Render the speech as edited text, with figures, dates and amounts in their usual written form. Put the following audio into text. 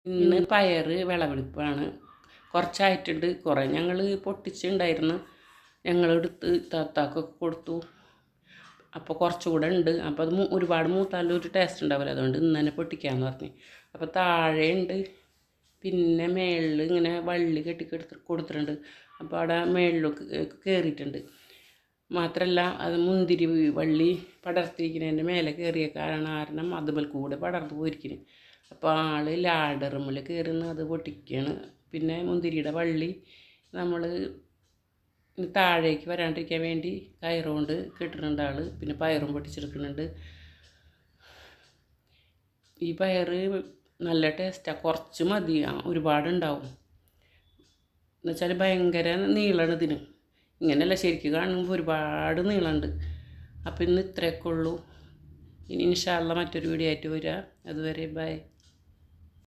ഇന്ന് പയർ വിളവെടുപ്പാണ്. കുറച്ചായിട്ടുണ്ട്, കുറേ ഞങ്ങൾ പൊട്ടിച്ചുണ്ടായിരുന്നു, ഞങ്ങളെടുത്ത് താത്താക്കൊക്കെ കൊടുത്തു. അപ്പോൾ കുറച്ചുകൂടെ ഉണ്ട്. അപ്പോൾ അത് ഒരുപാട് മൂത്താലും ഒരു ടേസ്റ്റ് ഉണ്ടാവില്ല, അതുകൊണ്ട് ഇന്ന് തന്നെ പൊട്ടിക്കാമെന്ന് പറഞ്ഞു. അപ്പോൾ താഴെയുണ്ട്, പിന്നെ മേളിൽ ഇങ്ങനെ വള്ളി കൊടുത്തിട്ടുണ്ട്. അപ്പോൾ അവിടെ മേളിലൊക്കെ കയറിയിട്ടുണ്ട്. മാത്രമല്ല അത് മുന്തിരി വള്ളി പടർത്തിരിക്കുന്നതിൻ്റെ മേലെ കയറിയ കാരണം അതുപോലെ കൂടെ പടർന്നു പോയിരിക്കുന്നു. അപ്പോൾ ആൾ ലാഡറുമ്മിൽ കയറുന്ന അത് പൊട്ടിക്കുകയാണ്. പിന്നെ മുന്തിരിയുടെ വള്ളി നമ്മൾ താഴേക്ക് വരാണ്ടിരിക്കാൻ വേണ്ടി കയറുകൊണ്ട് കെട്ടുന്നുണ്ട് ആൾ. പിന്നെ പയറും പൊട്ടിച്ചെടുക്കുന്നുണ്ട്. ഈ പയർ നല്ല ടേസ്റ്റാണ്, കുറച്ച് മതി, ഒരുപാടുണ്ടാവും. എന്നുവെച്ചാൽ ഭയങ്കര നീളമാണ് ഇതിന്. ഇങ്ങനെയല്ല, ശരിക്കും കാണുമ്പോൾ ഒരുപാട് നീളമുണ്ട്. അപ്പോൾ ഇന്ന് ഇത്രയൊക്കെ ഉള്ളൂ. ഇനി ഇൻഷാ അല്ലാഹ് മറ്റൊരു വീഡിയോ ആയിട്ട് വരാം. അതുവരെ ബൈ.